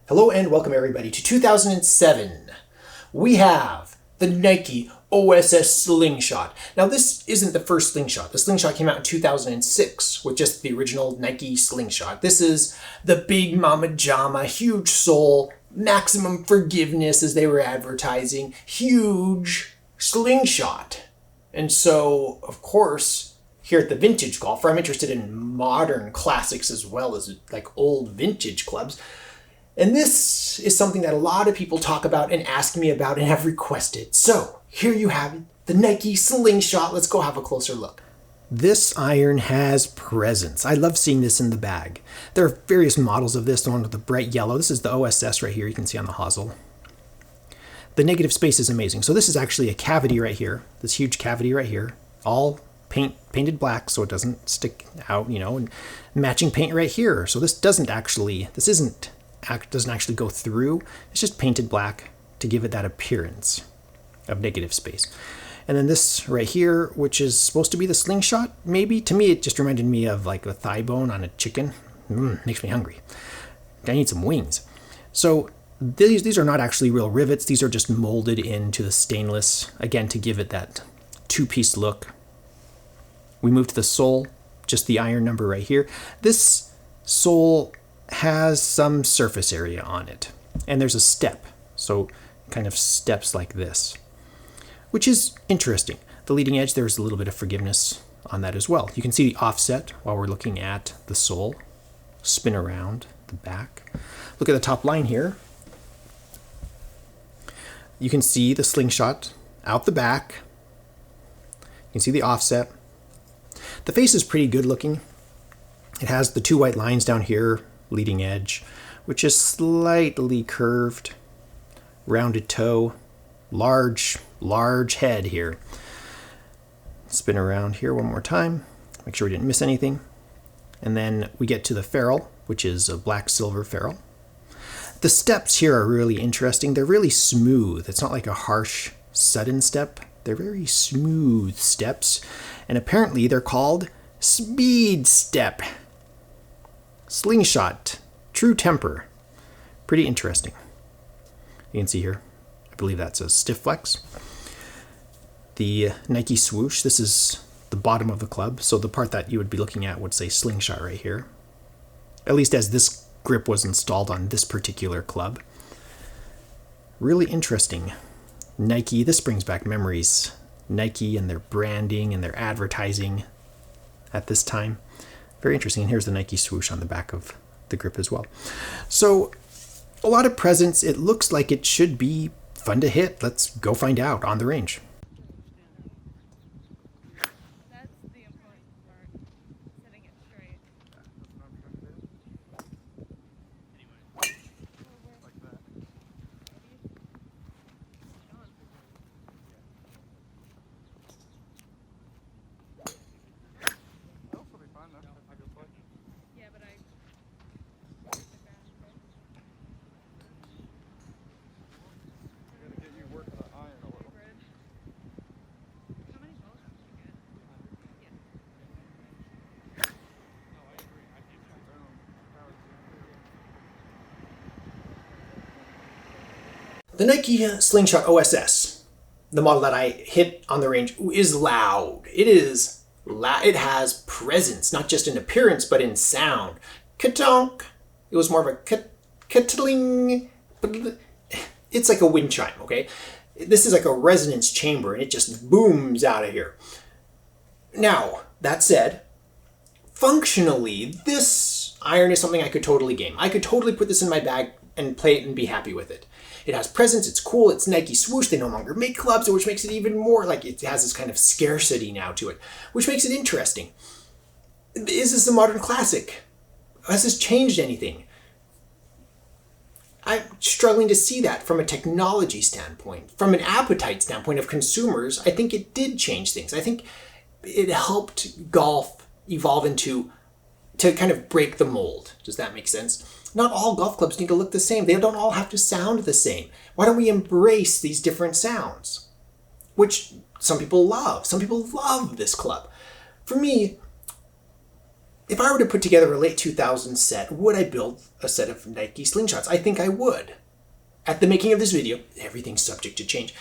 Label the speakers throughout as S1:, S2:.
S1: Hello and welcome everybody to 2007. We have the Nike OSS Slingshot. Now this isn't the first Slingshot. The Slingshot came out in 2006 with just the original Nike Slingshot. This is the big mama jama, huge sole, maximum forgiveness as they were advertising, huge Slingshot. And so, of course, here at the Vintage Golfer, I'm interested in modern classics as well as like old vintage clubs. And this is something that a lot of people talk about and ask me about and have requested. So here you have it, the Nike Slingshot. Let's go have a closer look. This iron has presence. I love seeing this in the bag. There are various models of this, the one with the bright yellow. This is the OSS right here, you can see on the hosel. The negative space is amazing. So this is actually a cavity right here, this huge cavity right here, all painted black so it doesn't stick out, and matching paint right here. So this doesn't actually go through. It's just painted black to give it that appearance of negative space. And then this right here, which is supposed to be the Slingshot, maybe. To me, it just reminded me of like a thigh bone on a chicken. Makes me hungry. I need some wings. So these are not actually real rivets. These are just molded into the stainless, again, to give it that two-piece look. We move to the sole, just the iron number right here. This sole has some surface area on it, and there's a step, so kind of steps like this, which is interesting. The leading edge, there's a little bit of forgiveness on that as well. You can see the offset while we're looking at the sole. Spin around the back. Look at the top line here. You can see the Slingshot out the back. You can see the offset. The face is pretty good looking. It has the two white lines down here, leading edge, which is slightly curved, rounded toe, large head here. Spin around here one more time, make sure we didn't miss anything. And then we get to the ferrule, which is a black silver ferrule. The steps here are really interesting. They're really smooth. It's not like a harsh, sudden step. They're very smooth steps. And apparently they're called speed step. Slingshot, true temper. Pretty interesting. You can see here, I believe that's a stiff flex. The Nike swoosh, this is the bottom of the club. So the part that you would be looking at would say Slingshot right here. At least as this grip was installed on this particular club. Really interesting. Nike, this brings back memories. Nike and their branding and their advertising at this time. Very interesting. And here's the Nike swoosh on the back of the grip as well. So a lot of presence. It looks like it should be fun to hit. Let's go find out on the range.
S2: That's the important part, setting it straight.
S3: Like that. That'll still be fine though. I go play.
S2: Yeah, but I
S3: Gotta get you working the iron a little.
S2: How many balls did you get? Yeah.
S3: No, I agree. I keep trying to earn power.
S1: The Nike Slingshot OSS, the model that I hit on the range, is loud. It is loud. It has presence, not just in appearance, but in sound. Ka-tonk. It was more of a ka-tling. It's like a wind chime, okay? This is like a resonance chamber, and it just booms out of here. Now, that said, functionally, this iron is something I could totally game. I could totally put this in my bag and play it and be happy with it. It has presence, it's cool, it's Nike swoosh, they no longer make clubs, which makes it even more like it has this kind of scarcity now to it, which makes it interesting. Is this a modern classic? Has this changed anything? I'm struggling to see that from a technology standpoint. From an appetite standpoint of consumers, I think it did change things. I think it helped golf evolve to kind of break the mold. Does that make sense? Not all golf clubs need to look the same. They don't all have to sound the same. Why don't we embrace these different sounds? Which some people love. Some people love this club. For me, if I were to put together a late 2000s set, would I build a set of Nike Slingshots? I think I would. At the making of this video, everything's subject to change.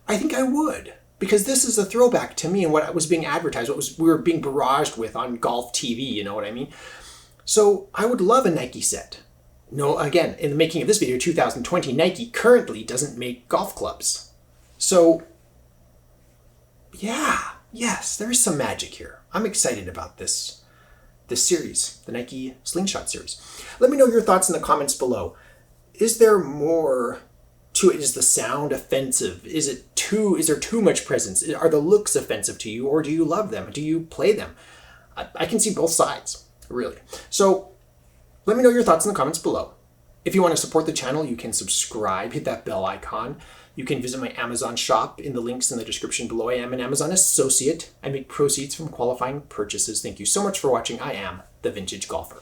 S1: I think I would, because this is a throwback to me and what was being advertised, we were being barraged with on golf TV, you know what I mean? So I would love a Nike set. No, again, in the making of this video, 2020, Nike currently doesn't make golf clubs. So, yeah, yes, there is some magic here. I'm excited about this series, the Nike Slingshot series. Let me know your thoughts in the comments below. Is there more to it? Is the sound offensive? Is there too much presence? Are the looks offensive to you, or do you love them? Do you play them? I can see both sides, really. So let me know your thoughts in the comments below. If you want to support the channel, you can subscribe, hit that bell icon. You can visit my Amazon shop in the links in the description below. I am an Amazon associate. I make proceeds from qualifying purchases. Thank you so much for watching. I am the Vintage Golfer.